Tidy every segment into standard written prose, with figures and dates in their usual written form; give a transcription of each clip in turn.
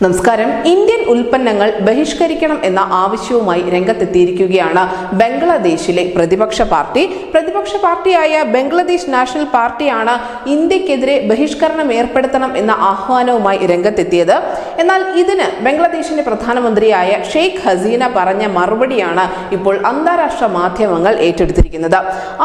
നമസ്കാരം. ഇന്ത്യൻ ഉൽപ്പന്നങ്ങൾ ബഹിഷ്കരിക്കണം എന്ന ആവശ്യവുമായി രംഗത്തെത്തിയിരിക്കുകയാണ് ബംഗ്ലാദേശിലെ പ്രതിപക്ഷ പാർട്ടിയായ ബംഗ്ലാദേശ് നാഷണൽ പാർട്ടിയാണ് ഇന്ത്യക്കെതിരെ ബഹിഷ്കരണം ഏർപ്പെടുത്തണം എന്ന ആഹ്വാനവുമായി രംഗത്തെത്തിയത്. എന്നാൽ ഇതിന് ബംഗ്ലാദേശിന്റെ പ്രധാനമന്ത്രിയായ ഷെയ്ഖ് ഹസീന പറഞ്ഞ മറുപടിയാണ് ഇപ്പോൾ അന്താരാഷ്ട്ര മാധ്യമങ്ങൾ ഏറ്റെടുത്തിരിക്കുന്നത്.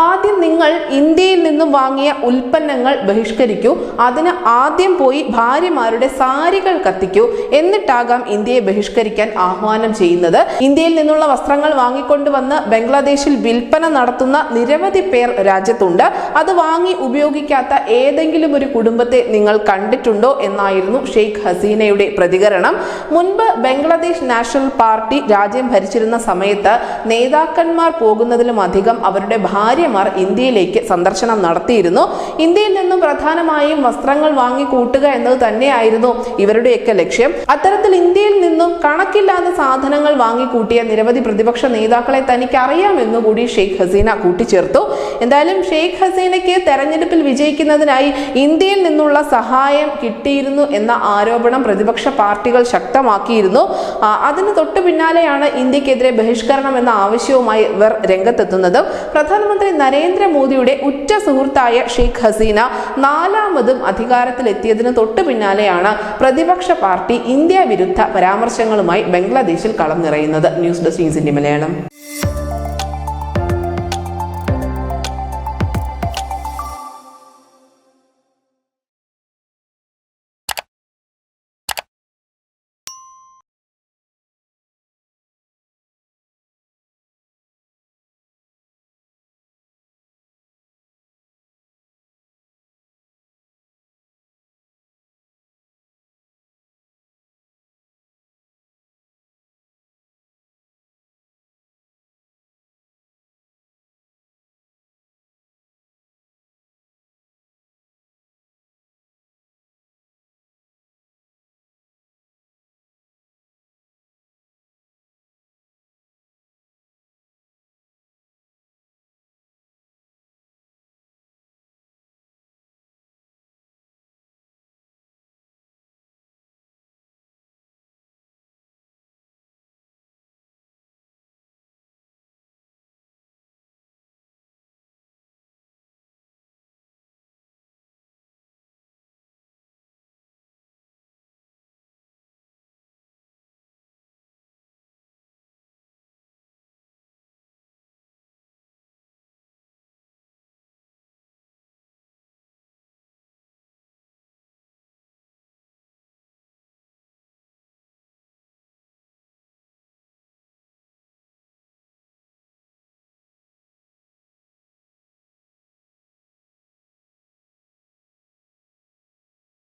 ആദ്യം നിങ്ങൾ ഇന്ത്യയിൽ നിന്നും വാങ്ങിയ ഉൽപ്പന്നങ്ങൾ ബഹിഷ്കരിക്കൂ, അതിന് ആദ്യം പോയി ഭാര്യമാരുടെ സാരികൾ കത്തിക്കൂ, എന്നിട്ടാകാം ഇന്ത്യയെ ബഹിഷ്കരിക്കാൻ ആഹ്വാനം ചെയ്യുന്നത്. ഇന്ത്യയിൽ നിന്നുള്ള വസ്ത്രങ്ങൾ വാങ്ങിക്കൊണ്ടുവന്ന് ബംഗ്ലാദേശിൽ വിൽപ്പന നടത്തുന്ന നിരവധി പേർ രാജ്യത്തുണ്ട്. അത് വാങ്ങി ഉപയോഗിക്കാത്ത ഏതെങ്കിലും ഒരു കുടുംബത്തെ നിങ്ങൾ കണ്ടിട്ടുണ്ടോ എന്നായിരുന്നു ഷെയ്ഖ് ഹസീനയുടെ പ്രതികരണം. മുൻപ് ബംഗ്ലാദേശ് നാഷണൽ പാർട്ടി രാജ്യം ഭരിച്ചിരുന്ന സമയത്ത് നേതാക്കന്മാർ പോകുന്നതിലും അധികം അവരുടെ ഭാര്യമാർ ഇന്ത്യയിലേക്ക് സന്ദർശനം നടത്തിയിരുന്നു. ഇന്ത്യയിൽ നിന്നും പ്രധാനമായും വസ്ത്രങ്ങൾ വാങ്ങി കൂട്ടുക എന്നത് തന്നെയായിരുന്നു ഇവരുടെയൊക്കെ ലക്ഷ്യം. അത്തരത്തിൽ ഇന്ത്യയിൽ നിന്നും കണക്കില്ലാത്ത സാധനങ്ങൾ വാങ്ങിക്കൂട്ടിയ നിരവധി പ്രതിപക്ഷ നേതാക്കളെ തനിക്ക് അറിയാമെന്നുകൂടി ഷെയ്ഖ് ഹസീന കൂട്ടിച്ചേർത്തു. എന്തായാലും ഷെയ്ഖ് ഹസീനയ്ക്ക് തെരഞ്ഞെടുപ്പിൽ വിജയിക്കുന്നതിനായി ഇന്ത്യയിൽ നിന്നുള്ള സഹായം കിട്ടിയിരുന്നു എന്ന ആരോപണം പ്രതിപക്ഷ പാർട്ടികൾ ശക്തമാക്കിയിരുന്നു. അതിന് തൊട്ടു പിന്നാലെയാണ് ഇന്ത്യക്കെതിരെ ബഹിഷ്കരണം എന്ന ആവശ്യവുമായി ഇവർ രംഗത്തെത്തുന്നത്. പ്രധാനമന്ത്രി നരേന്ദ്രമോദിയുടെ ഉറ്റ സുഹൃത്തായ ഷെയ്ഖ് ഹസീന നാലാമതും അധികാരത്തിലെത്തിയതിന് തൊട്ടു പിന്നാലെയാണ് പ്രതിപക്ഷ പാർട്ടി ഇന്ത്യ വിരുദ്ധ പരാമർശങ്ങളുമായി ബംഗ്ലാദേശിൽ കളം നിറയുന്നത്. News desk news India Malayalam.